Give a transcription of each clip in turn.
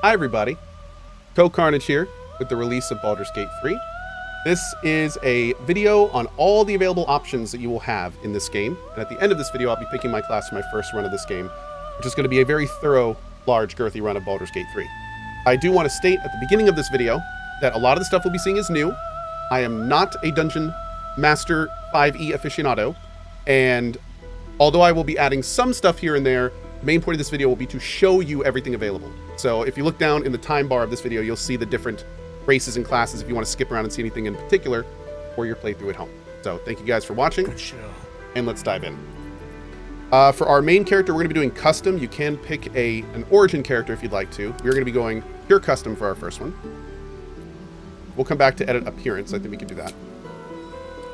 Hi everybody, CohhCarnage here with the release of Baldur's Gate 3. This is a video on all the available options that you will have in this game, and at the end of this video I'll be picking my class for my first run of this game, which is going to be a very thorough, large, girthy run of Baldur's Gate 3. I do want to state at the beginning of this video that a lot of the stuff we'll be seeing is new. I am not a Dungeon Master 5e aficionado, and although I will be adding some stuff here and there, the main point of this video will be to show you everything available. So if you look down in the time bar of this video, you'll see the different races and classes if you want to skip around and see anything in particular for your playthrough at home. So thank you guys for watching, and let's dive in. For our main character, we're going to be doing custom. You can pick an origin character if you'd like to. We're going to be going pure custom for our first one. We'll come back to edit appearance. I think we can do that.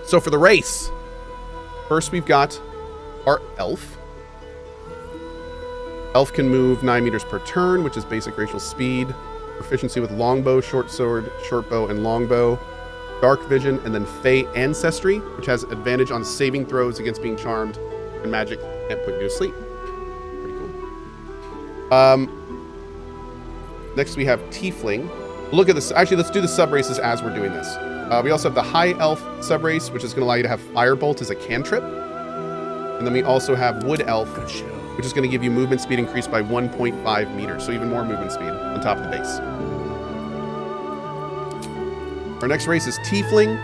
So for the race, first we've got our elf. Elf can move 9 meters per turn, which is basic racial speed. Proficiency with longbow, short sword, short bow, and longbow. Dark vision, and then Fey ancestry, which has advantage on saving throws against being charmed, and magic can't put you to sleep. Pretty cool. Next we have Tiefling. Look at this. Actually, let's do the sub races as we're doing this. We also have the High Elf sub race, which is going to allow you to have Firebolt as a cantrip. And then we also have Wood Elf, which is going to give you movement speed increased by 1.5 meters, so even more movement speed on top of the base. Our next race is Tiefling,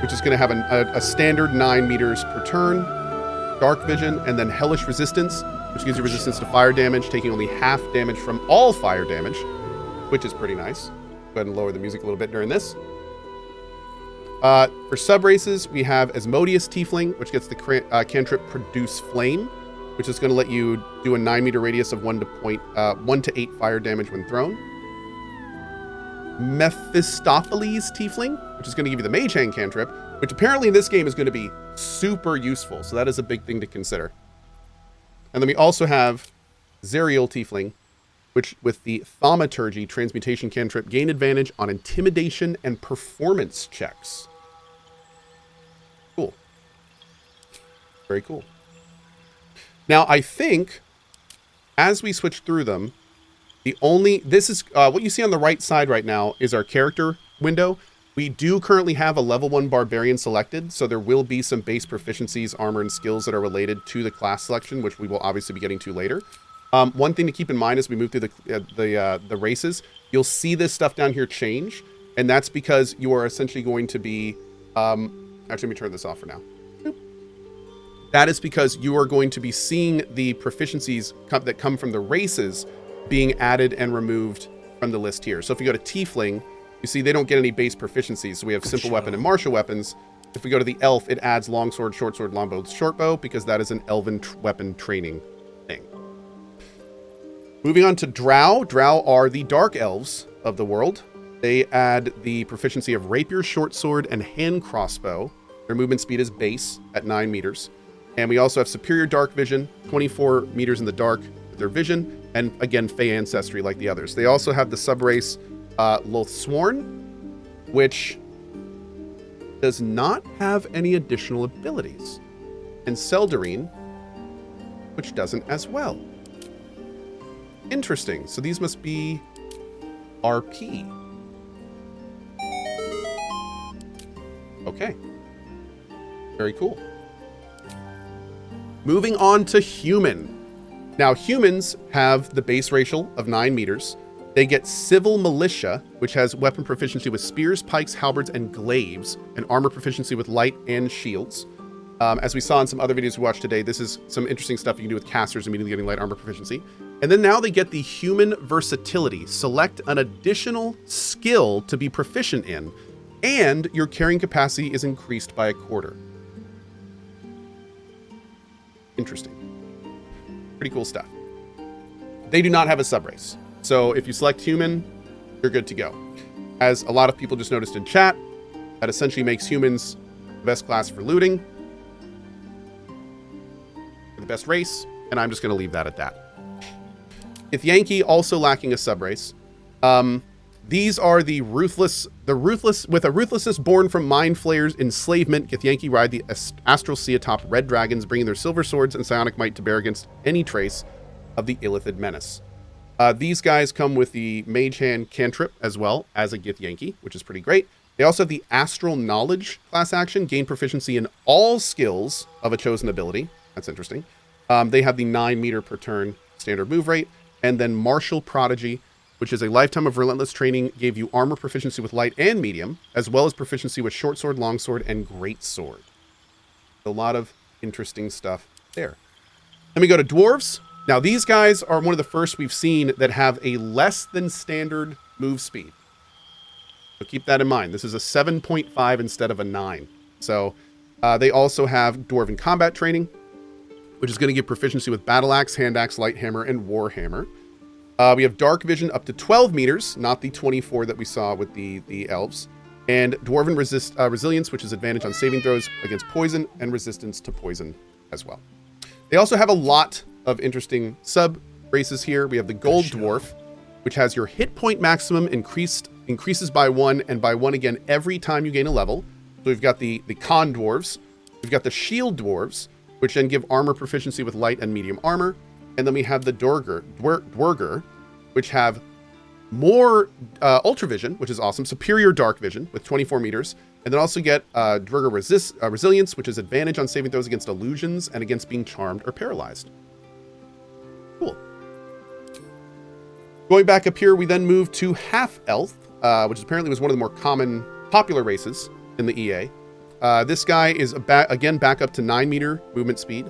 which is going to have a standard 9 meters per turn, Dark Vision, and then Hellish Resistance, which gives you resistance to fire damage, taking only half damage from all fire damage, which is pretty nice. Go ahead and lower the music a little bit during this. For sub races, we have Asmodeus Tiefling, which gets the cantrip Produce Flame, which is going to let you do a 9 meter radius of 1 to 8 fire damage when thrown. Mephistopheles Tiefling, which is going to give you the Mage Hand cantrip, which apparently in this game is going to be super useful, so that is a big thing to consider. And then we also have Zerial Tiefling, which with the Thaumaturgy transmutation cantrip, gain advantage on intimidation and performance checks. Cool. Very cool. Now, I think as we switch through them, this is what you see on the right side right now is our character window. We do currently have a level 1 Barbarian selected, so there will be some base proficiencies, armor, and skills that are related to the class selection, which we will obviously be getting to later. One thing to keep in mind as we move through the races, you'll see this stuff down here change, and that's because you are essentially going to be, actually let me turn this off for now. That is because you are going to be seeing the proficiencies that come from the races being added and removed from the list here. So if you go to Tiefling, you see they don't get any base proficiencies. So we have simple weapon and martial weapons. If we go to the elf, it adds longsword, short sword, longbow, short bow, because that is an elven weapon training thing. Moving on to Drow. Drow are the dark elves of the world. They add the proficiency of rapier, short sword, and hand crossbow. Their movement speed is base at 9 meters. And we also have superior dark vision, 24 meters in the dark with their vision, and again, Fey ancestry like the others. They also have the subrace Loathsworn, which does not have any additional abilities, and Seldarine, which doesn't as well. Interesting. So these must be RP. Okay. Very cool. Moving on to human. Now, humans have the base racial of 9 meters. They get Civil Militia, which has weapon proficiency with spears, pikes, halberds, and glaives, and armor proficiency with light and shields. As we saw in some other videos we watched today, this is some interesting stuff you can do with casters immediately getting light armor proficiency. And then now they get the Human Versatility. Select an additional skill to be proficient in, and your carrying capacity is increased by 1/4. Interesting. Pretty cool stuff. They do not have a subrace. So if you select human, you're good to go. As a lot of people just noticed in chat, that essentially makes humans the best class for looting, the best race, and I'm just going to leave that at that. Githyanki also lacking a subrace. These are the ruthless, with a ruthlessness born from mind flayers' enslavement. Githyanki ride the astral sea atop red dragons, bringing their silver swords and psionic might to bear against any trace of the Illithid menace. These guys come with the Mage Hand cantrip as well as a Githyanki, which is pretty great. They also have the Astral Knowledge class action, gain proficiency in all skills of a chosen ability. That's interesting. They have the 9 meter per turn standard move rate, and then Martial Prodigy, which is a lifetime of relentless training, gave you armor proficiency with light and medium, as well as proficiency with short sword, long sword, and great sword. A lot of interesting stuff there. Then we go to Dwarves. Now, these guys are one of the first we've seen that have a less than standard move speed. So keep that in mind. This is a 7.5 instead of a 9. So they also have Dwarven combat training, which is going to give proficiency with battle axe, hand axe, light hammer, and war hammer. We have dark vision up to 12 meters, not the 24 that we saw with the elves. And Dwarven resilience, which is advantage on saving throws against poison and resistance to poison as well. They also have a lot of interesting sub races here. We have the Gold Dwarf, which has your hit point maximum increases by 1 and by 1 again every time you gain a level. So we've got the Con Dwarves. We've got the Shield Dwarves, which then give armor proficiency with light and medium armor. And then we have the Dwerger, which have more Ultra Vision, which is awesome. Superior Dark Vision with 24 meters. And then also get Dwerger Resilience, which is advantage on saving throws against illusions and against being charmed or paralyzed. Cool. Going back up here, we then move to Half-Elf, which apparently was one of the more common, popular races in the EA. This guy is, again, back up to 9 meter movement speed.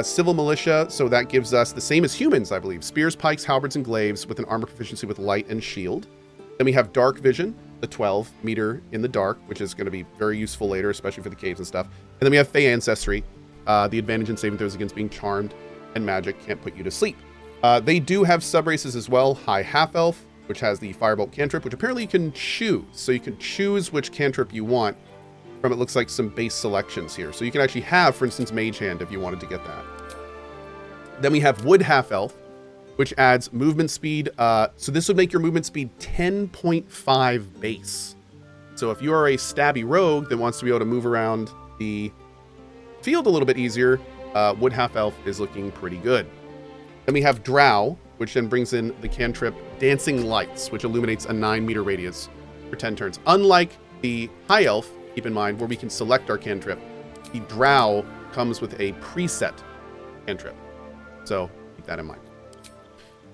Civil Militia, so that gives us the same as humans, I believe. Spears, pikes, halberds, and glaives with an armor proficiency with light and shield. Then we have Dark Vision, the 12 meter in the dark, which is going to be very useful later, especially for the caves and stuff. And then we have Fey Ancestry, the advantage in saving throws against being charmed, and magic can't put you to sleep. They do have sub-races as well. High Half-Elf, which has the Firebolt cantrip, which apparently you can choose. So you can choose which cantrip you want from, it looks like, some base selections here. So you can actually have, for instance, Mage Hand if you wanted to get that. Then we have Wood Half-Elf, which adds movement speed. So this would make your movement speed 10.5 base. So if you are a stabby rogue that wants to be able to move around the field a little bit easier, Wood Half-Elf is looking pretty good. Then we have Drow, which then brings in the cantrip Dancing Lights, which illuminates a 9 meter radius for 10 turns. Unlike the High Elf, keep in mind, where we can select our cantrip, the Drow comes with a preset cantrip. So keep that in mind.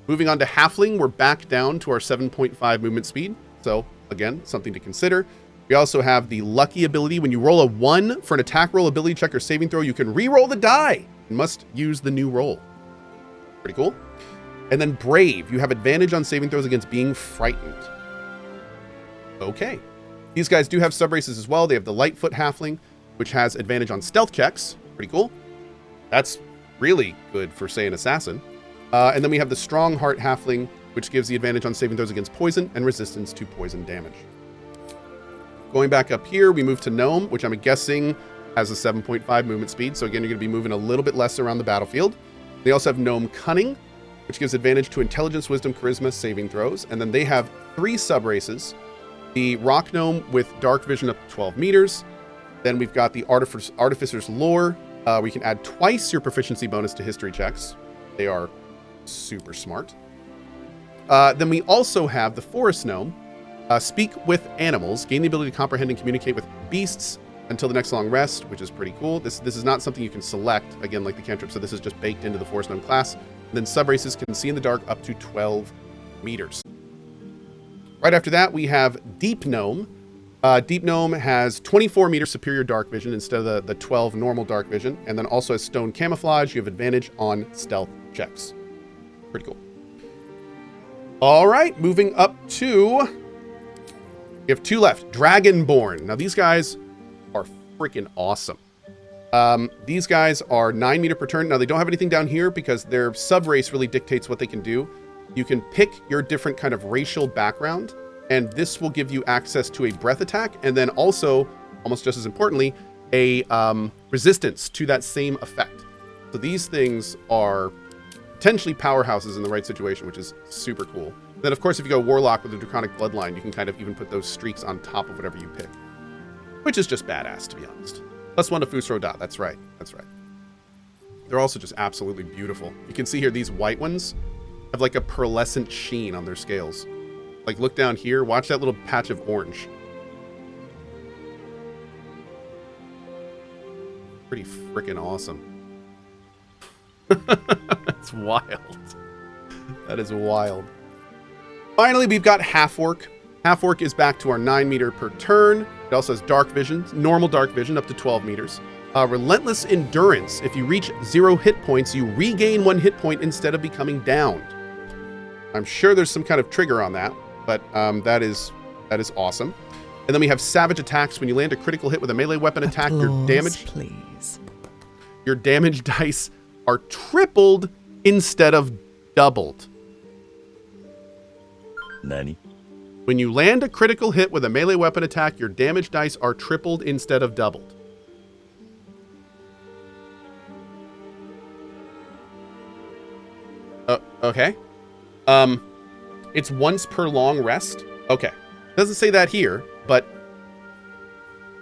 Moving on to Halfling, we're back down to our 7.5 movement speed. So again, something to consider. We also have the Lucky ability. When you roll a 1 for an attack roll, ability check, or saving throw, you can re-roll the die and must use the new roll. Pretty cool. And then Brave, you have advantage on saving throws against being frightened. Okay. These guys do have sub-races as well. They have the Lightfoot Halfling, which has advantage on stealth checks. Pretty cool. That's really good for, say, an assassin. And then we have the Strong Heart Halfling, which gives the advantage on saving throws against poison and resistance to poison damage. Going back up here, we move to Gnome, which I'm guessing has a 7.5 movement speed. So again, you're going to be moving a little bit less around the battlefield. They also have Gnome Cunning, which gives advantage to intelligence, wisdom, charisma, saving throws. And then they have 3 sub-races. The Rock Gnome with dark vision up to 12 meters. Then we've got the Artificer's Lore. We can add twice your proficiency bonus to history checks. They are super smart. Then we also have the Forest Gnome. Speak with animals. Gain the ability to comprehend and communicate with beasts until the next long rest, which is pretty cool. This is not something you can select, again, like the cantrip, so this is just baked into the Forest Gnome class. And then sub-races can see in the dark up to 12 meters. Right after that, we have Deep Gnome. Deep Gnome has 24 meter superior dark vision instead of the 12 normal dark vision, and then also has stone camouflage. You have advantage on stealth checks. Pretty cool. All right, moving up to... We have 2 left. Dragonborn. Now, these guys are freaking awesome. These guys are 9 meter per turn. Now, they don't have anything down here because their sub-race really dictates what they can do. You can pick your different kind of racial background, and this will give you access to a breath attack, and then also, almost just as importantly, a resistance to that same effect. So these things are potentially powerhouses in the right situation, which is super cool. And then, of course, if you go Warlock with a Draconic Bloodline, you can kind of even put those streaks on top of whatever you pick, which is just badass, to be honest. +1 to Fusro Dot. That's right. That's right. They're also just absolutely beautiful. You can see here these white ones. have like a pearlescent sheen on their scales. Like look down here, watch that little patch of orange. Pretty freaking awesome. That's wild. That is wild. Finally, we've got Half-Orc. Half-Orc is back to our 9 meter per turn. It also has dark vision, normal dark vision up to 12 meters. Relentless endurance. If you reach 0 hit points, you regain 1 hit point instead of becoming downed. I'm sure there's some kind of trigger on that, but that is awesome. And then we have savage attacks. When you land a critical hit with a melee weapon attack, your damage dice are tripled instead of doubled. Nani? When you land a critical hit with a melee weapon attack, your damage dice are tripled instead of doubled. Okay. It's once per long rest. Okay. Doesn't say that here, but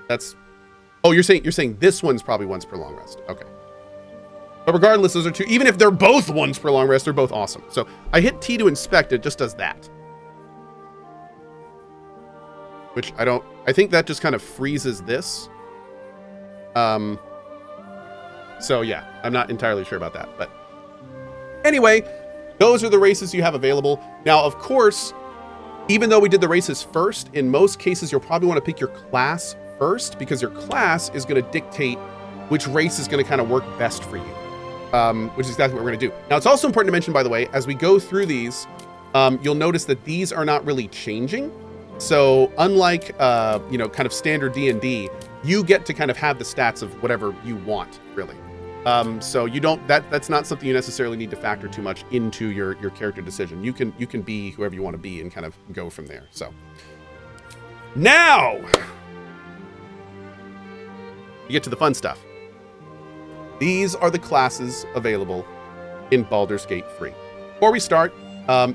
that's... Oh, you're saying this one's probably once per long rest. Okay. But regardless, those are two. Even if they're both once per long rest, they're both awesome. So I hit T to inspect, it just does that. Which I think that just kind of freezes this. So yeah, I'm not entirely sure about that, but anyway, those are the races you have available. Now, of course, even though we did the races first, in most cases, you'll probably want to pick your class first because your class is going to dictate which race is going to kind of work best for you, which is exactly what we're going to do. Now, it's also important to mention, by the way, as we go through these, you'll notice that these are not really changing. So unlike, kind of standard D&D, you get to kind of have the stats of whatever you want, really. So you don't, that's not something you necessarily need to factor too much into your character decision. You can be whoever you want to be and kind of go from there. So now you get to the fun stuff. These are the classes available in Baldur's Gate 3. Before we start,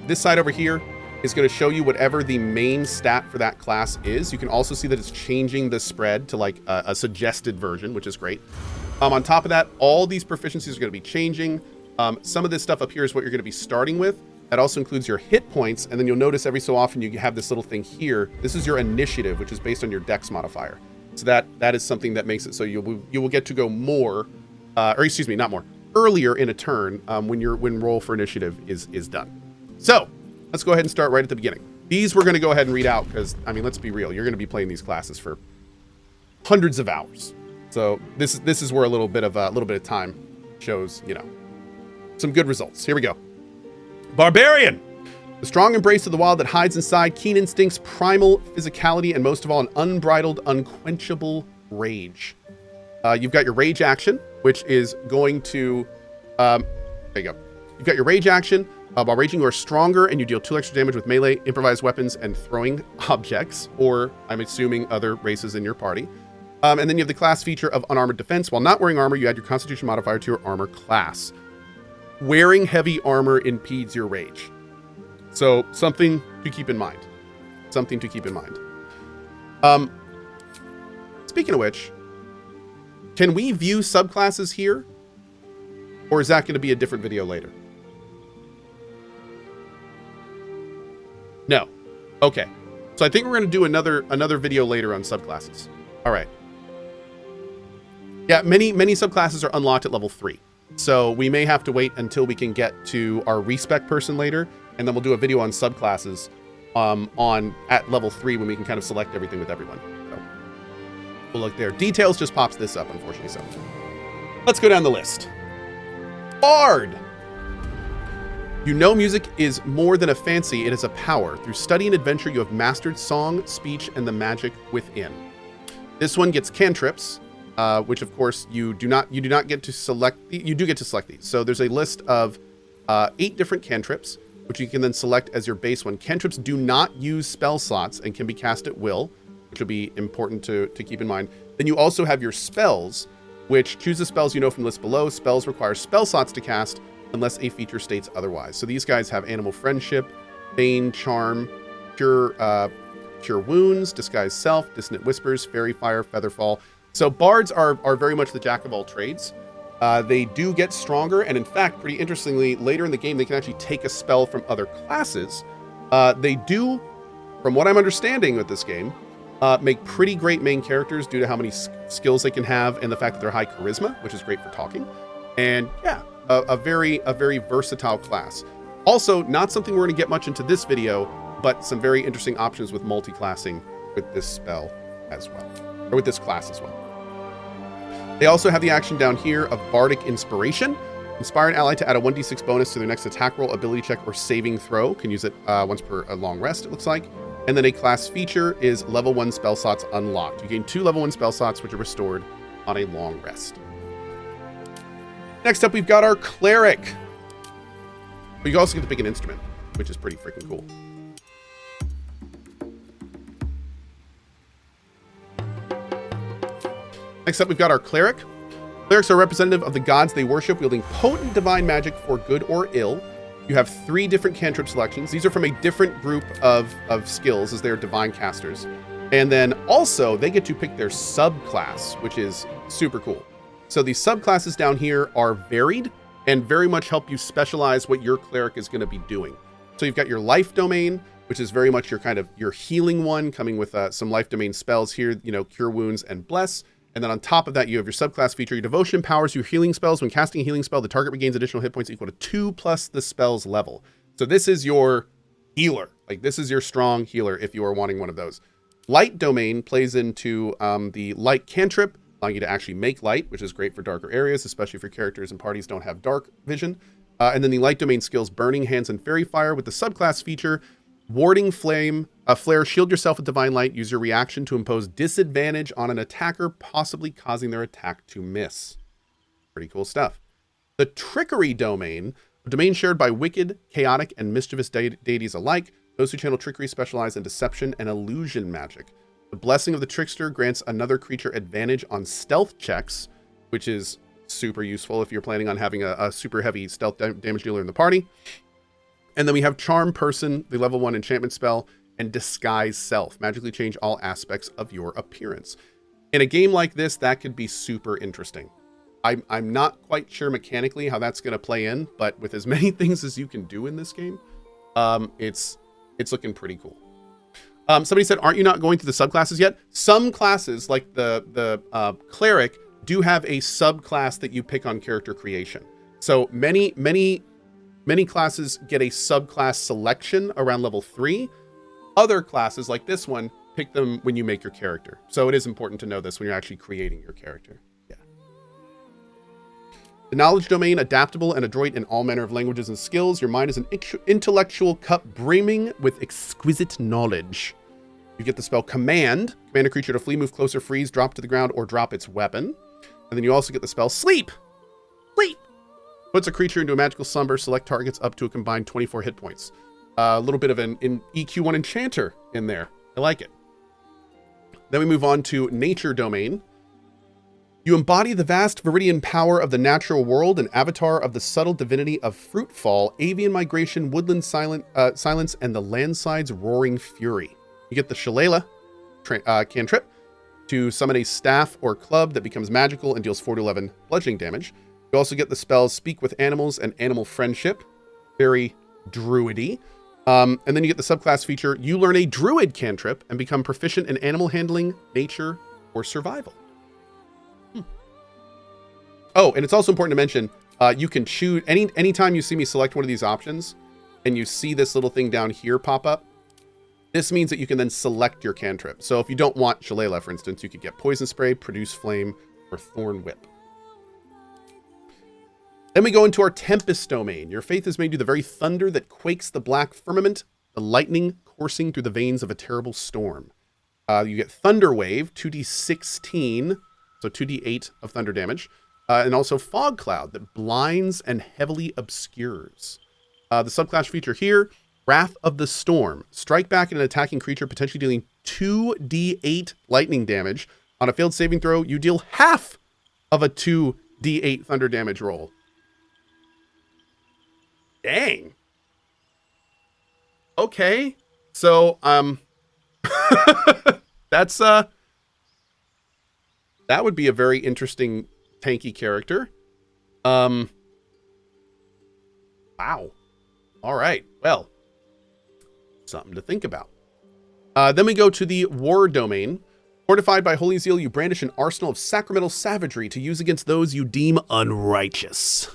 this side over here is going to show you whatever the main stat for that class is. You can also see that it's changing the spread to like a suggested version, which is great. On top of that, all these proficiencies are going to be changing. Some of this stuff up here is what you're going to be starting with. That also includes your hit points. And then you'll notice every so often you have this little thing here. This is your initiative, which is based on your dex modifier. So that is something that makes it so you will get to go more, not more, earlier in a turn when roll for initiative is done. So let's go ahead and start right at the beginning. These we're going to go ahead and read out because, I mean, let's be real. You're going to be playing these classes for hundreds of hours. So this is where a little bit of time shows, some good results. Here we go. Barbarian, the strong embrace of the wild that hides inside keen instincts, primal physicality, and most of all, an unbridled, unquenchable rage. You've got your rage action, which is going to, there you go. You've got your rage action. While raging, you are stronger and you deal 2 extra damage with melee, improvised weapons, and throwing objects, or I'm assuming other races in your party. And then you have the class feature of unarmored defense. While not wearing armor, you add your constitution modifier to your armor class. Wearing heavy armor impedes your rage. So something to keep in mind. Something to keep in mind. Speaking of which, can we view subclasses here? Or is that going to be a different video later? No. Okay. So I think we're going to do another video later on subclasses. All right. Yeah, many subclasses are unlocked at level 3. So we may have to wait until we can get to our respec person later, and then we'll do a video on subclasses at level 3 when we can kind of select everything with everyone. So we'll look there. Details just pops this up, unfortunately. So let's go down the list. Bard. You know music is more than a fancy, it is a power. Through study and adventure, you have mastered song, speech, and the magic within. This one gets cantrips, which of course you do not get to select. You do get to select these. So there's a list of 8 different cantrips, which you can then select as your base one. Cantrips do not use spell slots and can be cast at will, which will be important to keep in mind. Then you also have your spells, which choose the spells you know from the list below. Spells require spell slots to cast unless a feature states otherwise. So these guys have Animal Friendship, Bane, Charm, Cure Wounds, Disguise Self, Dissonant Whispers, Fairy Fire, Featherfall. So bards are very much the jack of all trades. They do get stronger, and in fact, pretty interestingly, later in the game, they can actually take a spell from other classes. They do, from what I'm understanding with this game, make pretty great main characters due to how many skills they can have and the fact that they're high charisma, which is great for talking. And yeah, a very versatile class. Also, not something we're going to get much into this video, but some very interesting options with multi-classing with this spell as well, or with this class as well. They also have the action down here of Bardic Inspiration. Inspire an ally to add a 1d6 bonus to their next attack roll, ability check, or saving throw. Can use it once per a long rest, it looks like. And then a class feature is level 1 spell slots unlocked. You gain 2 level 1 spell slots, which are restored on a long rest. Next up, we've got our Cleric. But you also get to pick an instrument, which is pretty freaking cool. Next up, we've got our Cleric. Clerics are representative of the gods they worship, wielding potent divine magic for good or ill. You have 3 different cantrip selections. These are from a different group of skills, as they are divine casters. And then also, they get to pick their subclass, which is super cool. So these subclasses down here are varied and very much help you specialize what your Cleric is going to be doing. So you've got your life domain, which is very much your healing one, coming with some life domain spells here, cure wounds and bless. And then on top of that, you have your subclass feature. Your devotion powers your healing spells. When casting a healing spell, the target regains additional hit points equal to 2 plus the spell's level. So this is your healer. Like, this is your strong healer if you are wanting one of those. Light domain plays into the light cantrip, allowing you to actually make light, which is great for darker areas, especially if your characters and parties don't have dark vision. And then the light domain skills, Burning Hands and Fairy Fire, with the subclass feature, Warding Flame, Flare, shield yourself with Divine Light. Use your reaction to impose disadvantage on an attacker, possibly causing their attack to miss. Pretty cool stuff. The Trickery domain, a domain shared by wicked, chaotic, and mischievous deities alike. Those who channel trickery specialize in deception and illusion magic. The Blessing of the Trickster grants another creature advantage on stealth checks, which is super useful if you're planning on having a super heavy stealth damage dealer in the party. And then we have Charm Person, the level 1 enchantment spell, and Disguise Self. Magically change all aspects of your appearance. In a game like this, that could be super interesting. I'm not quite sure mechanically how that's going to play in, but with as many things as you can do in this game, it's looking pretty cool. Somebody said, aren't you not going through the subclasses yet? Some classes, like the Cleric, do have a subclass that you pick on character creation. So many classes get a subclass selection around level 3. Other classes, like this one, pick them when you make your character. So it is important to know this when you're actually creating your character. Yeah. The knowledge domain, adaptable and adroit in all manner of languages and skills. Your mind is an intellectual cup brimming with exquisite knowledge. You get the spell Command. Command a creature to flee, move closer, freeze, drop to the ground, or drop its weapon. And then you also get the spell Sleep. Sleep. Puts a creature into a magical slumber. Select targets up to a combined 24 hit points. A little bit of an EQ1 enchanter in there. I like it. Then we move on to Nature domain. You embody the vast viridian power of the natural world, an avatar of the subtle divinity of fruitfall, avian migration, woodland silence, and the landside's roaring fury. You get the Shillelagh cantrip to summon a staff or club that becomes magical and deals 4 to 11 bludgeoning damage. You also get the spells Speak with Animals and Animal Friendship. Very druidy. And then you get the subclass feature, you learn a Druid cantrip and become proficient in animal handling, nature, or survival. Oh, and it's also important to mention, you can choose, anytime you see me select one of these options, and you see this little thing down here pop up, this means that you can then select your cantrip. So if you don't want Shillelagh, for instance, you could get Poison Spray, Produce Flame, or Thorn Whip. Then we go into our Tempest domain. Your faith has made you the very thunder that quakes the black firmament, the lightning coursing through the veins of a terrible storm. You get Thunder Wave, 2d16, so 2d8 of thunder damage, and also Fog Cloud that blinds and heavily obscures. The subclass feature here, Wrath of the Storm. Strike back at an attacking creature, potentially dealing 2d8 lightning damage. On a failed saving throw, you deal half of a 2d8 thunder damage roll. Dang. Okay. So, that's, that would be a very interesting tanky character. Wow. All right. Well, something to think about. Then we go to the War Domain. Fortified by Holy Zeal, you brandish an arsenal of sacramental savagery to use against those you deem unrighteous.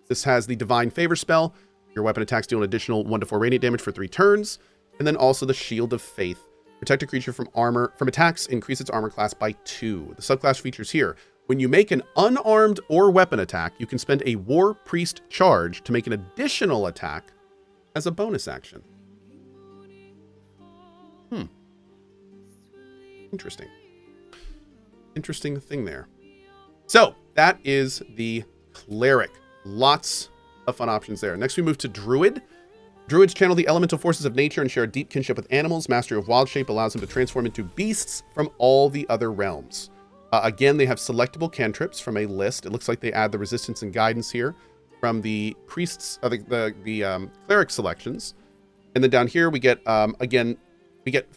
This has the Divine Favor spell. Your weapon attacks deal an additional 1-4 radiant damage for 3 turns. And then also the Shield of Faith. Protect a creature from attacks, increase its armor class by 2. The subclass features here. When you make an unarmed or weapon attack, you can spend a War Priest charge to make an additional attack as a bonus action. Interesting. Interesting thing there. So that is the Cleric. Lots of fun options there. Next we move to Druid. Druids channel the elemental forces of nature and share a deep kinship with animals. Mastery of Wild Shape allows them to transform into beasts from all the other realms. Again, they have selectable cantrips from a list. It looks like they add the resistance and guidance here from the priests, the cleric selections. And then down here we get, again, we get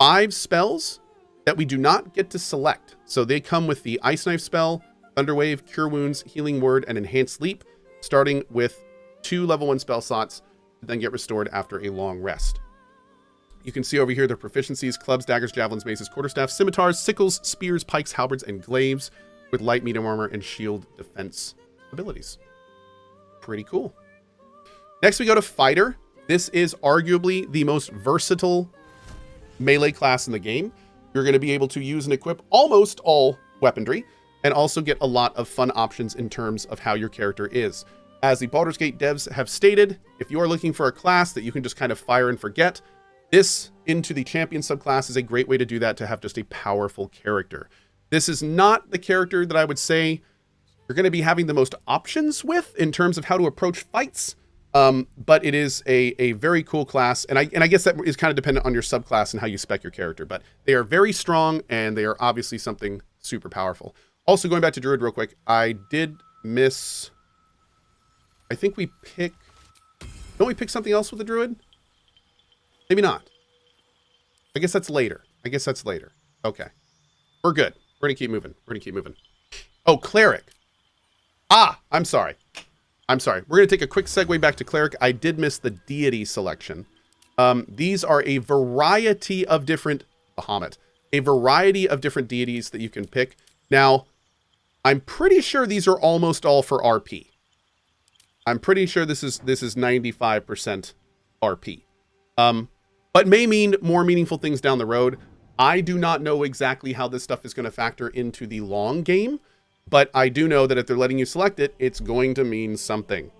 5 spells that we do not get to select. So they come with the Ice Knife spell, Thunderwave, Cure Wounds, Healing Word, and Enhanced Sleep, starting with 2 level 1 spell slots, to then get restored after a long rest. You can see over here their proficiencies: clubs, daggers, javelins, maces, quarterstaffs, scimitars, sickles, spears, pikes, halberds, and glaives, with light, medium armor, and shield defense abilities. Pretty cool. Next we go to Fighter. This is arguably the most versatile melee class in the game. You're going to be able to use and equip almost all weaponry, and also get a lot of fun options in terms of how your character is. As the Baldur's Gate devs have stated, if you are looking for a class that you can just kind of fire and forget, this into the champion subclass is a great way to do that, to have just a powerful character. This is not the character that I would say you're going to be having the most options with in terms of how to approach fights, but it is a very cool class, and I guess that is kind of dependent on your subclass and how you spec your character, but they are very strong, and they are obviously something super powerful. Also, going back to Druid real quick, I did miss... I think we pick... Don't we pick something else with the Druid? Maybe not. I guess that's later. Okay. We're good. We're going to keep moving. Oh, Cleric. I'm sorry. We're going to take a quick segue back to Cleric. I did miss the deity selection. These are a variety of different... Bahamut. A variety of different deities that you can pick. Now, I'm pretty sure these are almost all for RP. I'm pretty sure this is 95% RP. But may mean more meaningful things down the road. I do not know exactly how this stuff is going to factor into the long game, but I do know that if they're letting you select it, it's going to mean something.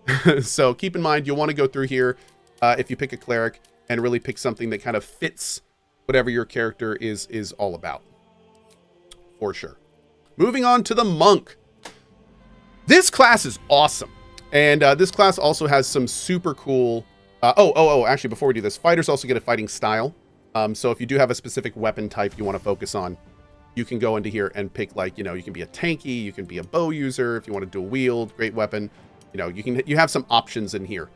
So keep in mind, you'll want to go through here if you pick a Cleric and really pick something that kind of fits whatever your character is all about. For sure. Moving on to the Monk. This class is awesome. And this class also has some super cool... actually, before we do this, fighters also get a fighting style. So if you do have a specific weapon type you want to focus on, you can go into here and pick, like, you can be a tanky, you can be a bow user, if you want to dual wield, great weapon. You have some options in here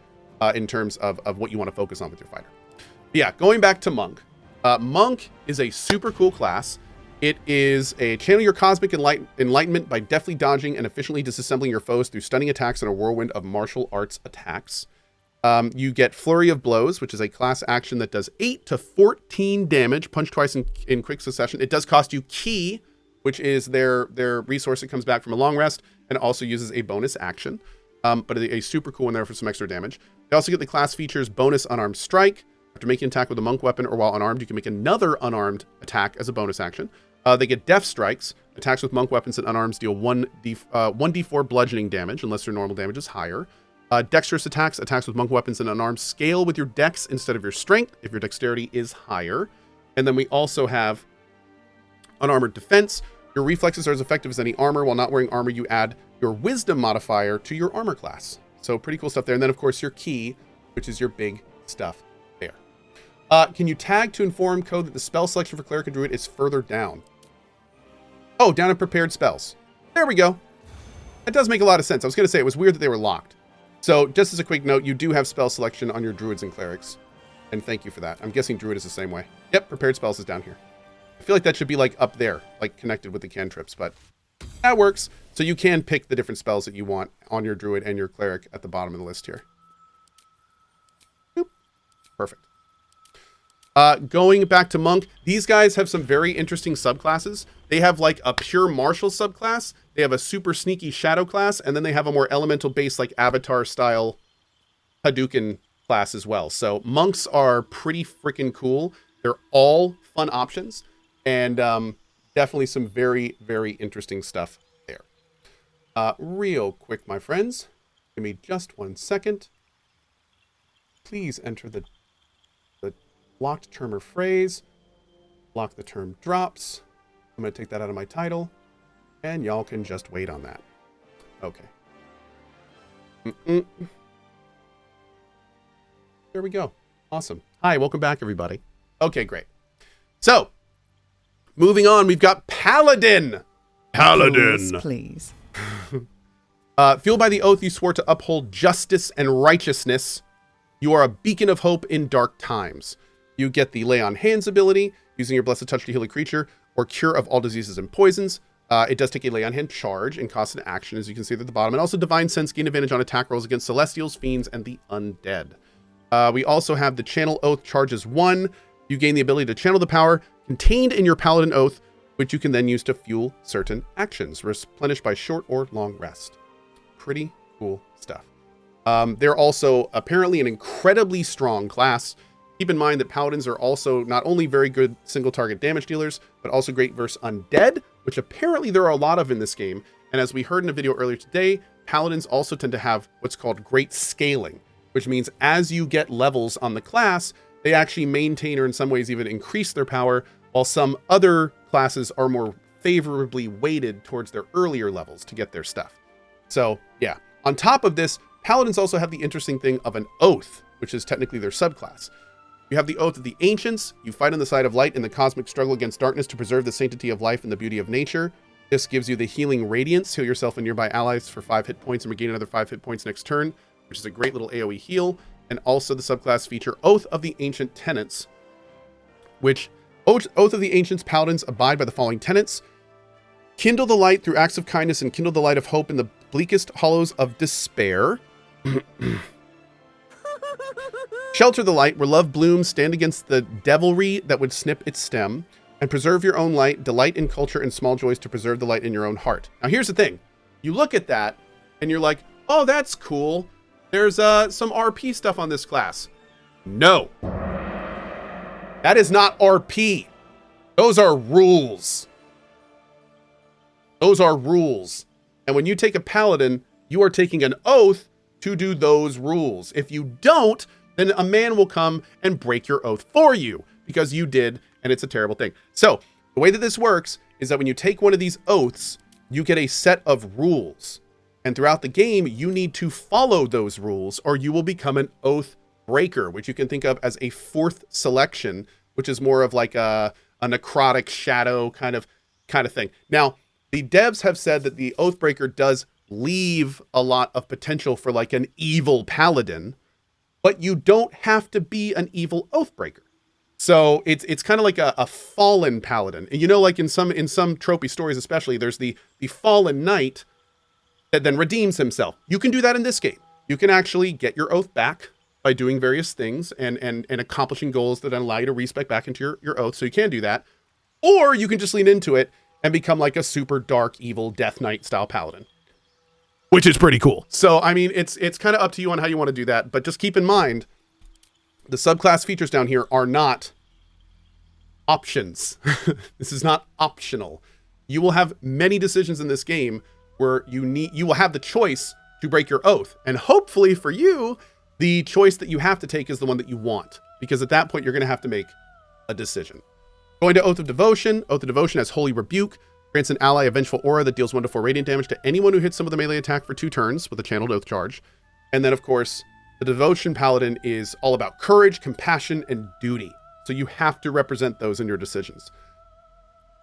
in terms of what you want to focus on with your fighter. But yeah, going back to Monk. Monk is a super cool class. It is a channel your cosmic enlightenment by deftly dodging and efficiently disassembling your foes through stunning attacks and a whirlwind of martial arts attacks. You get Flurry of Blows, which is a class action that does 8 to 14 damage, punch twice in quick succession. It does cost you Ki, which is their resource that comes back from a long rest, and also uses a bonus action. But a super cool one there for some extra damage. They also get the class features bonus unarmed strike. After making an attack with a monk weapon or while unarmed, you can make another unarmed attack as a bonus action. They get Death Strikes. Attacks with monk weapons and unarmed deal 1d4 bludgeoning damage, unless their normal damage is higher. Dexterous attacks. Attacks with monk weapons and unarmed scale with your dex instead of your strength, if your dexterity is higher. And then we also have Unarmored Defense. Your reflexes are as effective as any armor. While not wearing armor, you add your wisdom modifier to your armor class. So pretty cool stuff there. And then, of course, your Ki, which is your big stuff there. Can you tag to inform Cohh that the spell selection for Cleric and Druid is further down? Oh, down in prepared spells. There we go. That does make a lot of sense. I was going to say it was weird that they were locked. So just as a quick note, you do have spell selection on your Druids and Clerics. And thank you for that. I'm guessing Druid is the same way. Yep, prepared spells is down here. I feel like that should be like up there, like connected with the cantrips, but That works. So you can pick the different spells that you want on your Druid and your Cleric at the bottom of the list here. Boop. Perfect. Going back to Monk, these guys have some very interesting subclasses. They have like a pure martial subclass. They have a super sneaky shadow class. And then they have a more elemental based like Avatar style Hadouken class as well. So monks are pretty freaking cool. They're all fun options. And definitely some very, very interesting stuff there. Real quick, my friends. Give me just 1 second. Please enter the blocked term or phrase. Block the term drops. I'm going to take that out of my title. And y'all can just wait on that. Okay. There we go. Awesome. Hi, welcome back, everybody. Okay, great. So, moving on, we've got Paladin. Paladin. Please. Fueled by the oath you swore to uphold justice and righteousness, you are a beacon of hope in dark times. You get the Lay on Hands ability, using your Blessed Touch to heal a creature, or cure of all diseases and poisons. It does take a Lay on Hand charge and costs an action, as you can see at the bottom. And also Divine Sense, gain advantage on attack rolls against Celestials, Fiends, and the Undead. We also have the Channel Oath charges 1. You gain the ability to channel the power contained in your Paladin Oath, which you can then use to fuel certain actions, replenished by short or long rest. Pretty cool stuff. They're also apparently an incredibly strong class. Keep in mind that Paladins are also not only very good single target damage dealers, but also great versus Undead, which apparently there are a lot of in this game. And as we heard in a video earlier today, Paladins also tend to have what's called great scaling, which means as you get levels on the class, they actually maintain or in some ways even increase their power, while some other classes are more favorably weighted towards their earlier levels to get their stuff. So yeah, on top of this, Paladins also have the interesting thing of an oath, which is technically their subclass. You have the Oath of the Ancients. You fight on the side of light in the cosmic struggle against darkness to preserve the sanctity of life and the beauty of nature. This gives you the Healing Radiance. Heal yourself and nearby allies for 5 hit points and regain another 5 hit points next turn, which is a great little AoE heal. And also the subclass feature Oath of the Ancient Tenets, which Oath of the Ancients Paladins abide by the following tenets. Kindle the light through acts of kindness and kindle the light of hope in the bleakest hollows of despair. Shelter the light where love blooms, stand against the devilry that would snip its stem, and preserve your own light, delight in culture and small joys to preserve the light in your own heart. Now here's the thing. You look at that and you're like, oh, that's cool. There's some RP stuff on this class. No. That is not RP. Those are rules. Those are rules. And when you take a Paladin, you are taking an oath to do those rules. If you don't, then a man will come and break your oath for you because you did, and it's a terrible thing. So the way that this works is that when you take one of these oaths, you get a set of rules. And throughout the game, you need to follow those rules or you will become an oath breaker, which you can think of as a fourth selection, which is more of like a necrotic shadow kind of thing. Now, the devs have said that the Oathbreaker does leave a lot of potential for like an evil paladin, but you don't have to be an evil Oathbreaker. So it's kind of like a fallen paladin. And you know, like in some tropey stories especially, there's the fallen knight that then redeems himself. You can do that in this game. You can actually get your oath back by doing various things and accomplishing goals that allow you to respec back into your oath. So you can do that. Or you can just lean into it and become like a super dark, evil Death Knight style paladin, which is pretty cool. So, I mean, it's kind of up to you on how you want to do that. But just keep in mind, the subclass features down here are not options. This is not optional. You will have many decisions in this game where you will have the choice to break your oath. And hopefully for you, the choice that you have to take is the one that you want. Because at that point, you're going to have to make a decision. Going to Oath of Devotion. Oath of Devotion has Holy Rebuke. Grants an ally a vengeful aura that deals 1 to 4 radiant damage to anyone who hits some of the melee attack for 2 turns with a channeled oath charge. And then, of course, the Devotion Paladin is all about courage, compassion, and duty. So you have to represent those in your decisions.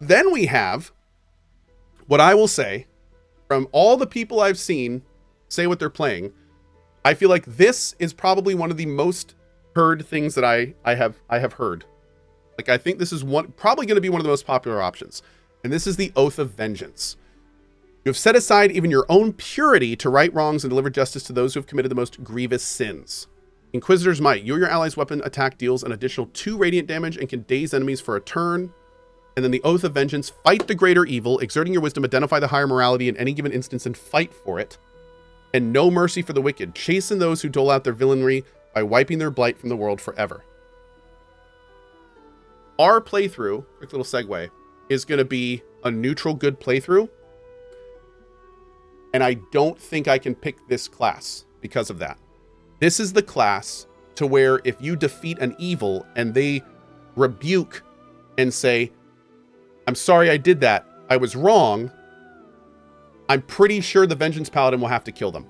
Then we have what I will say, from all the people I've seen say what they're playing, I feel like this is probably one of the most heard things that I have heard. Like, I think this is probably going to be one of the most popular options. And this is the Oath of Vengeance. You have set aside even your own purity to right wrongs and deliver justice to those who have committed the most grievous sins. Inquisitor's Might. You or your ally's weapon attack deals an additional 2 radiant damage and can daze enemies for a turn. And then the Oath of Vengeance. Fight the greater evil, exerting your wisdom, identify the higher morality in any given instance and fight for it. And no mercy for the wicked. Chasten those who dole out their villainy by wiping their blight from the world forever. Our playthrough, quick little segue, is going to be a neutral good playthrough. And I don't think I can pick this class because of that. This is the class to where if you defeat an evil and they rebuke and say, I'm sorry I did that, I was wrong, I'm pretty sure the Vengeance Paladin will have to kill them.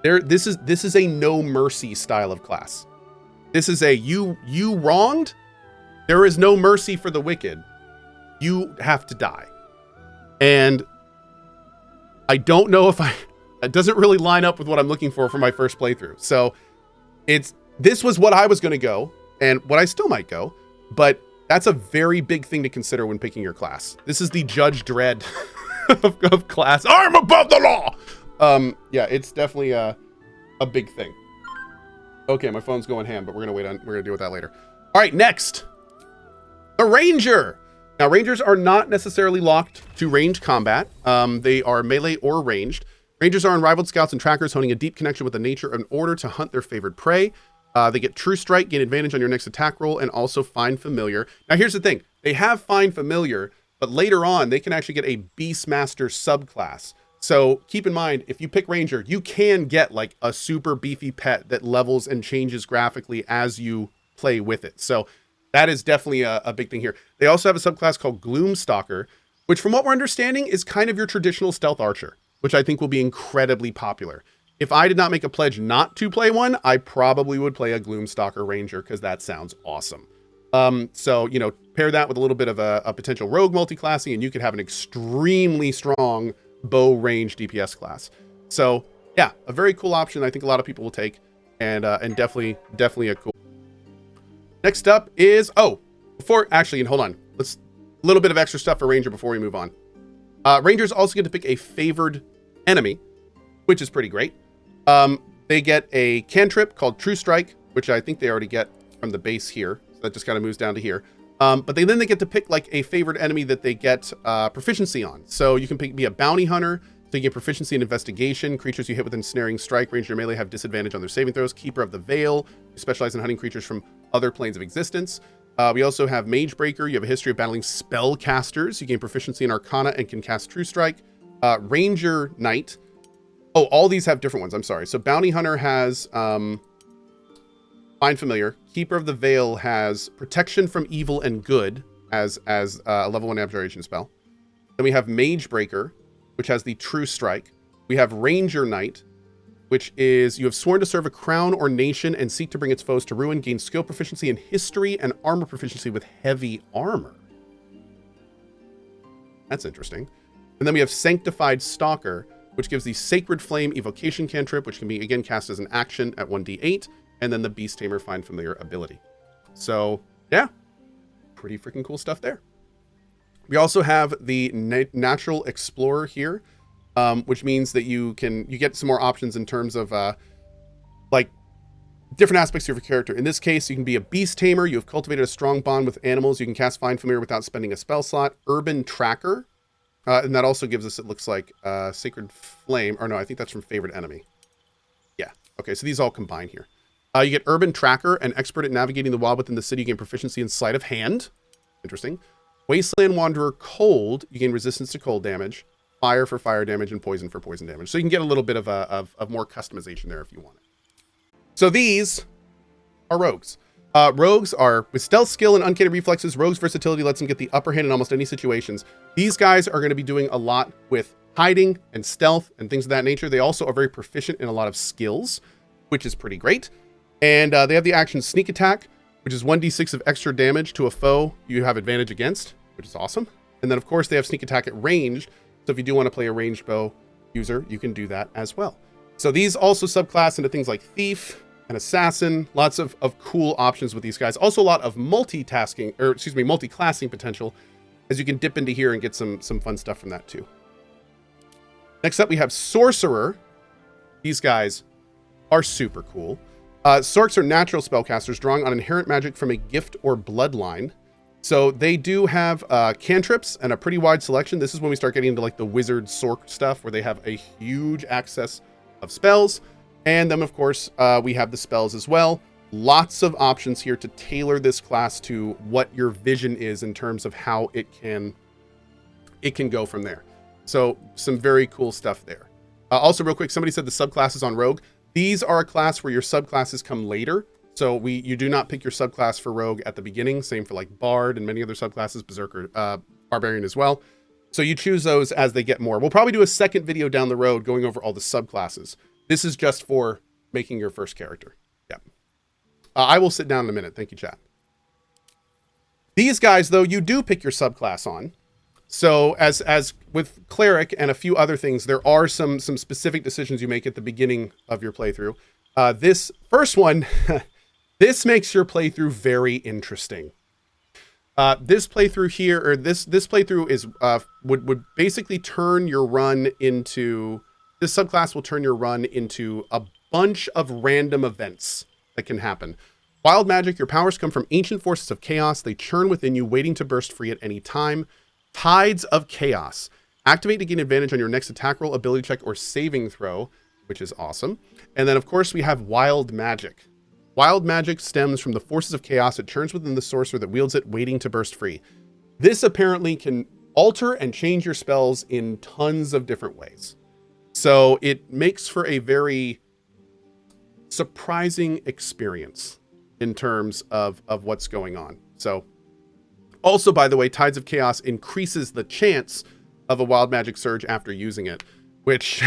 This is a no mercy style of class. This is a you wronged, there is no mercy for the wicked. You have to die. And I don't know if it doesn't really line up with what I'm looking for my first playthrough. So this was what I was going to go and what I still might go, but that's a very big thing to consider when picking your class. This is the Judge Dredd of class. I'm above the law. Yeah, it's definitely a big thing. Okay, my phone's going ham, but we're gonna deal with that later. All right, next, the Ranger. Now, Rangers are not necessarily locked to ranged combat. They are melee or ranged. Rangers are unrivaled scouts and trackers, honing a deep connection with the nature in order to hunt their favored prey. They get True Strike, gain advantage on your next attack roll, and also Find Familiar. Now, here's the thing. They have Find Familiar, but later on, they can actually get a Beastmaster subclass. So keep in mind, if you pick Ranger, you can get like a super beefy pet that levels and changes graphically as you play with it. So that is definitely a big thing here. They also have a subclass called Gloomstalker, which from what we're understanding is kind of your traditional stealth archer, which I think will be incredibly popular. If I did not make a pledge not to play one, I probably would play a Gloomstalker Ranger because that sounds awesome. So, you know, pair that with a little bit of a potential rogue multi-classing and you could have an extremely strong bow range DPS class. So yeah, a very cool option I think a lot of people will take and definitely a cool. Next up is, hold on. A little bit of extra stuff for Ranger before we move on. Rangers also get to pick a favored enemy, which is pretty great. They get a cantrip called True Strike, which I think they already get from the base here. So that just kind of moves down to here. But then they get to pick like a favored enemy that they get proficiency on. So you can be a bounty hunter. So you get proficiency in investigation. Creatures you hit with ensnaring strike, Ranger melee have disadvantage on their saving throws. Keeper of the Veil, you specialize in hunting creatures from other planes of existence. We also have Mage Breaker. You have a history of battling spellcasters. You gain proficiency in Arcana and can cast True Strike. Ranger Knight. Oh, all these have different ones. I'm sorry. So Bounty Hunter has Find Familiar. Keeper of the Veil has Protection from Evil and Good as a level 1 abjuration spell. Then we have Mage Breaker, which has the True Strike. We have Ranger Knight, which is you have sworn to serve a crown or nation and seek to bring its foes to ruin. Gain skill proficiency in history and armor proficiency with heavy armor. That's interesting. And then we have Sanctified Stalker, which gives the Sacred Flame Evocation cantrip, which can be, again, cast as an action at 1d8, and then the Beast Tamer Find Familiar ability. So, yeah, pretty freaking cool stuff there. We also have the Natural Explorer here, which means that you get some more options in terms of, like, different aspects of your character. In this case, you can be a Beast Tamer. You have cultivated a strong bond with animals. You can cast Find Familiar without spending a spell slot. Urban Tracker. And that also gives us, it looks like, Sacred Flame. Or no, I think that's from Favorite Enemy. Yeah. Okay, so these all combine here. You get Urban Tracker, an expert at navigating the wild within the city. You gain proficiency in Sleight of Hand. Interesting. Wasteland Wanderer Cold. You gain resistance to cold damage. Fire for fire damage and poison for poison damage. So you can get a little bit of more customization there if you want it. So these are rogues. Rogues are with stealth skill and uncanny reflexes. Rogues versatility lets them get the upper hand in almost any situations. These guys are going to be doing a lot with hiding and stealth and things of that nature. They also are very proficient in a lot of skills, which is pretty great. And they have the action Sneak Attack, which is 1d6 of extra damage to a foe you have advantage against, which is awesome. And then, of course, they have Sneak Attack at ranged. So if you do want to play a ranged bow user, you can do that as well. So these also subclass into things like Thief and Assassin. Lots of cool options with these guys. Also a lot of multi-classing potential, as you can dip into here and get some fun stuff from that too. Next up, we have Sorcerer. These guys are super cool. Sorcs are natural spellcasters drawing on inherent magic from a gift or bloodline. So they do have cantrips and a pretty wide selection. This is when we start getting into like the wizard sorc stuff where they have a huge access of spells. And then of course, we have the spells as well. Lots of options here to tailor this class to what your vision is in terms of how it can go from there. So some very cool stuff there. Also real quick, somebody said the subclasses on Rogue. These are a class where your subclasses come later. So you do not pick your subclass for Rogue at the beginning. Same for like Bard and many other subclasses, Berserker, Barbarian as well. So you choose those as they get more. We'll probably do a second video down the road going over all the subclasses. This is just for making your first character. Yeah. I will sit down in a minute. Thank you, chat. These guys, though, you do pick your subclass on. So as with Cleric and a few other things, there are some specific decisions you make at the beginning of your playthrough. This first one, this makes your playthrough very interesting. This playthrough here, or this playthrough is would basically turn your run into, this subclass will turn your run into a bunch of random events that can happen. Wild magic, your powers come from ancient forces of chaos. They churn within you, waiting to burst free at any time. Tides of Chaos. Activate to gain advantage on your next attack roll, ability check, or saving throw, which is awesome. And then, of course, we have Wild Magic. Wild Magic stems from the forces of chaos. It churns within the sorcerer that wields it, waiting to burst free. This apparently can alter and change your spells in tons of different ways. So it makes for a very surprising experience in terms of what's going on. So also, by the way, Tides of Chaos increases the chance of a wild magic surge after using it, which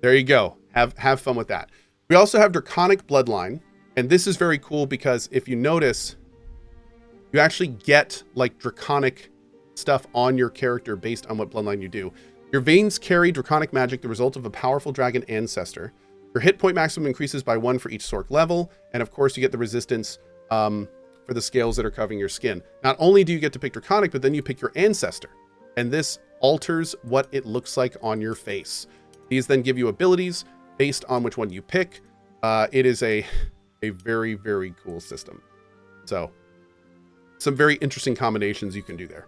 there you go. Have fun with that. We also have Draconic Bloodline, and this is very cool because if you notice, you actually get like draconic stuff on your character based on what bloodline you do. Your veins carry draconic magic, the result of a powerful dragon ancestor. Your hit point maximum increases by 1 for each Sorc level, and of course you get the resistance for the scales that are covering your skin. Not only do you get to pick Draconic, but then you pick your Ancestor. And this alters what it looks like on your face. These then give you abilities based on which one you pick. It is a very, very cool system. So, some very interesting combinations you can do there.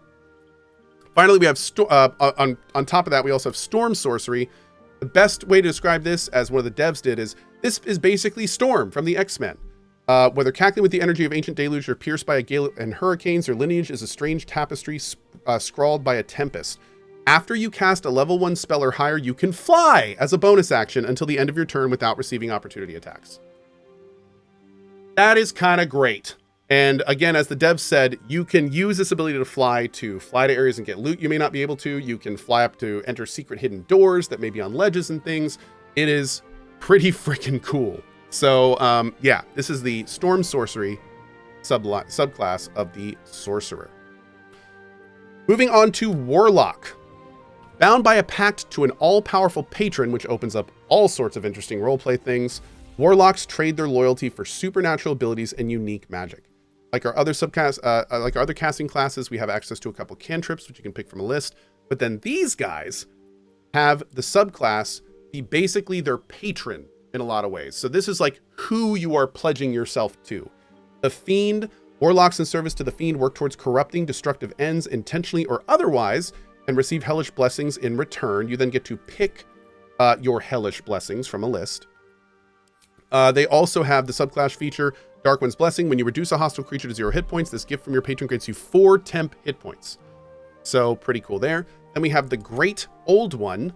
Finally, we have, on top of that, we also have Storm Sorcery. The best way to describe this, as one of the devs did, is this is basically Storm from the X-Men. Whether cackling with the energy of ancient deluge or pierced by a gale and hurricanes, your lineage is a strange tapestry scrawled by a tempest. After you cast a level 1 spell or higher, you can fly as a bonus action until the end of your turn without receiving opportunity attacks. That is kind of great. And again, as the dev said, you can use this ability to fly to areas and get loot you may not be able to. You can fly up to enter secret hidden doors that may be on ledges and things. It is pretty freaking cool. So, yeah, this is the Storm Sorcery subclass of the Sorcerer. Moving on to Warlock. Bound by a pact to an all-powerful patron, which opens up all sorts of interesting roleplay things, Warlocks trade their loyalty for supernatural abilities and unique magic. Like our other casting classes, we have access to a couple cantrips, which you can pick from a list. But then these guys have the subclass be basically their patron in a lot of ways. So this is like who you are pledging yourself to. The Fiend, Warlocks in service to the Fiend work towards corrupting destructive ends intentionally or otherwise and receive hellish blessings in return. You then get to pick your hellish blessings from a list. They also have the subclass feature, Dark One's Blessing. When you reduce a hostile creature to 0 hit points, this gift from your patron grants you 4 temp hit points. So pretty cool there. Then we have the Great Old One.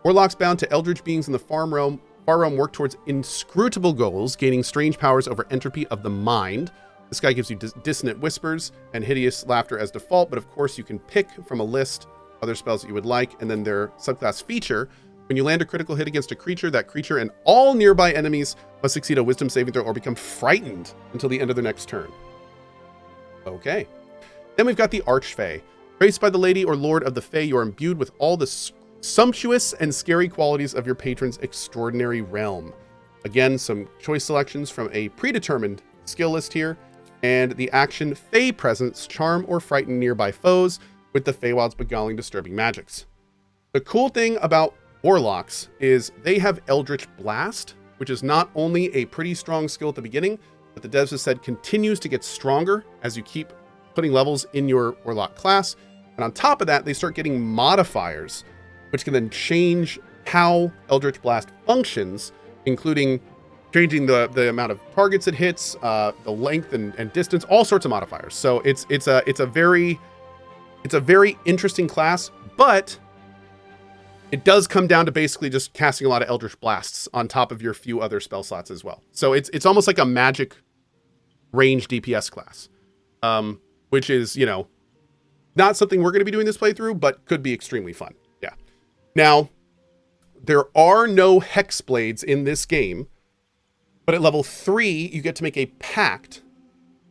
Warlocks bound to eldritch beings in the far realm work towards inscrutable goals, gaining strange powers over entropy of the mind. This guy gives you dissonant whispers and hideous laughter as default, but of course you can pick from a list other spells that you would like. And then their subclass feature, when you land a critical hit against a creature, that creature and all nearby enemies must succeed a wisdom saving throw or become frightened until the end of their next turn. Okay. Then we've got the Archfey. Graced by the lady or lord of the Fey, you are imbued with all the sumptuous and scary qualities of your patron's extraordinary realm. Again, some choice selections from a predetermined skill list here, and the action Fey Presence, charm or frighten nearby foes with the Feywild's beguiling disturbing magics. The cool thing about Warlocks is they have Eldritch Blast, which is not only a pretty strong skill at the beginning, but the devs have said continues to get stronger as you keep putting levels in your Warlock class. And on top of that, they start getting modifiers, which can then change how Eldritch Blast functions, including changing the amount of targets it hits, the length and distance, all sorts of modifiers. So it's a very interesting class, but it does come down to basically just casting a lot of Eldritch Blasts on top of your few other spell slots as well. So it's almost like a magic range DPS class, which is, you know, not something we're going to be doing this playthrough, but could be extremely fun. Yeah. Now, there are no Hex Blades in this game, but at level 3, you get to make a pact.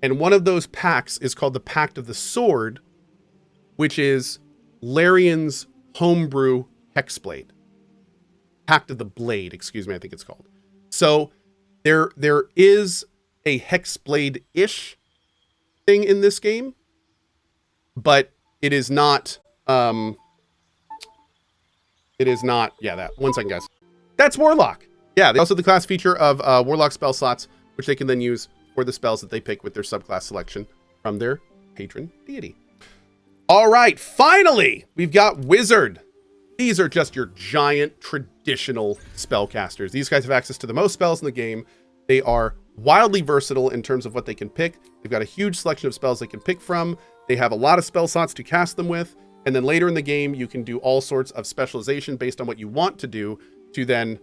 And one of those pacts is called the Pact of the Sword, which is Larian's homebrew Hexblade. Pact of the Blade, excuse me, I think it's called. So there is a Hexblade-ish thing in this game, but it is not, yeah, that. One second, guys. That's Warlock. Yeah, they also have the class feature of Warlock spell slots, which they can then use for the spells that they pick with their subclass selection from their patron deity. All right, finally, we've got Wizard. These are just your giant traditional spellcasters. These guys have access to the most spells in the game. They are wildly versatile in terms of what they can pick. They've got a huge selection of spells they can pick from. They have a lot of spell slots to cast them with. And then later in the game, you can do all sorts of specialization based on what you want to do to then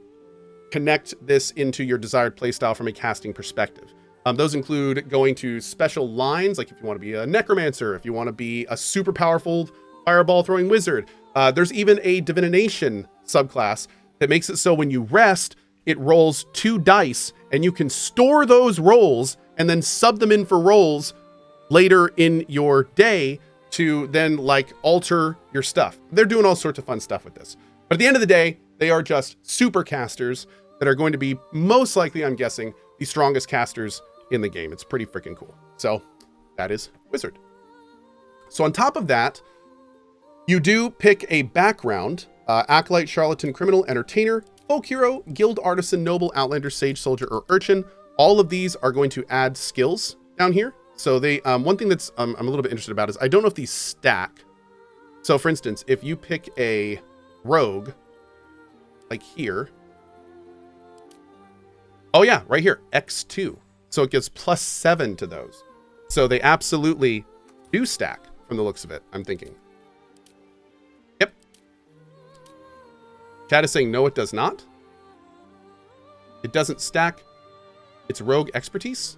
connect this into your desired playstyle from a casting perspective. Those include going to special lines, like if you want to be a necromancer, if you want to be a super powerful fireball throwing wizard. There's even a divination subclass that makes it so when you rest, it rolls 2 dice and you can store those rolls and then sub them in for rolls later in your day to then like alter your stuff. They're doing all sorts of fun stuff with this. But at the end of the day, they are just super casters that are going to be most likely, I'm guessing, the strongest casters in the game. It's pretty freaking cool. So that is Wizard. So on top of that, you do pick a background, Acolyte, Charlatan, Criminal, Entertainer, Folk Hero, Guild Artisan, Noble, Outlander, Sage, Soldier, or Urchin. All of these are going to add skills down here. So they, one thing that's I'm a little bit interested about is I don't know if these stack. So for instance, if you pick a Rogue, like here. Oh yeah, right here, X2. So it gives +7 to those. So they absolutely do stack from the looks of it, I'm thinking. Yep. Chat is saying no, it does not. It doesn't stack. It's Rogue Expertise.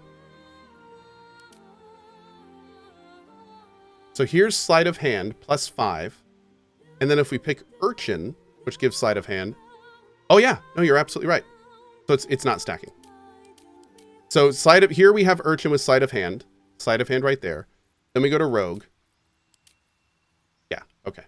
So here's Sleight of Hand, +5. And then if we pick Urchin, which gives Sleight of Hand. Oh yeah, no, you're absolutely right. So it's not stacking. So here we have Urchin with Sleight of Hand right there. Then we go to Rogue. Yeah, okay.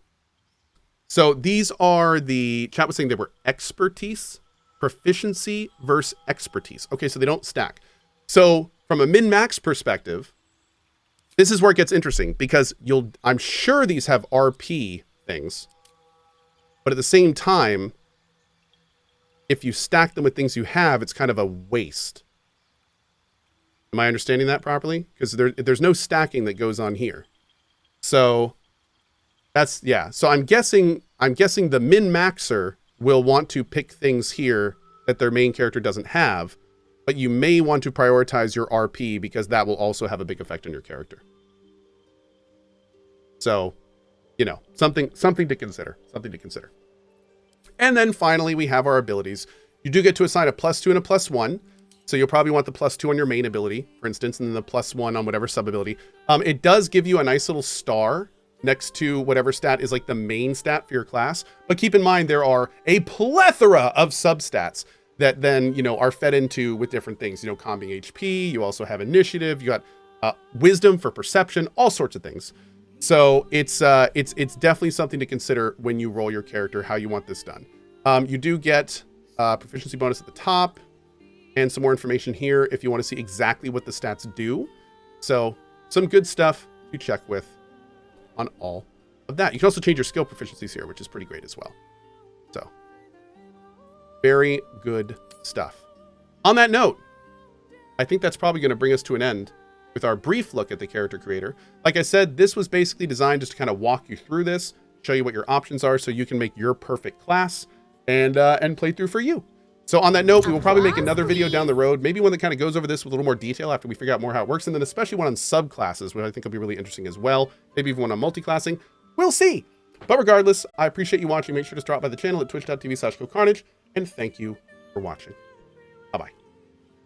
So these are the, chat was saying they were Expertise, Proficiency versus Expertise. Okay, so they don't stack. So from a min-max perspective, this is where it gets interesting because I'm sure these have RP things, but at the same time, if you stack them with things you have, it's kind of a waste. Am I understanding that properly? Because there's no stacking that goes on here. So that's, yeah. So I'm guessing the min-maxer will want to pick things here that their main character doesn't have, but you may want to prioritize your RP because that will also have a big effect on your character. So, you know, something to consider, And then finally, we have our abilities. You do get to assign a +2 and a +1. So you'll probably want the +2 on your main ability, for instance, and then the +1 on whatever sub-ability. It does give you a nice little star next to whatever stat is like the main stat for your class. But keep in mind, there are a plethora of substats that then, you know, are fed into with different things. You know, combing HP, you also have initiative, you got wisdom for perception, all sorts of things. So it's definitely something to consider when you roll your character, how you want this done. You do get proficiency bonus at the top and some more information here if you want to see exactly what the stats do. So some good stuff to check with on all of that. You can also change your skill proficiencies here, which is pretty great as well. So, very good stuff. On that note, I think that's probably going to bring us to an end with our brief look at the character creator. Like I said, this was basically designed just to kind of walk you through this, show you what your options are so you can make your perfect class and play through for you. So on that note, we will probably make another video down the road, maybe one that kind of goes over this with a little more detail after we figure out more how it works, and then especially one on subclasses, which I think will be really interesting as well. Maybe even one on multi-classing. We'll see. But regardless, I appreciate you watching. Make sure to drop by the channel at twitch.tv/CohhCarnage, and thank you for watching. Bye-bye.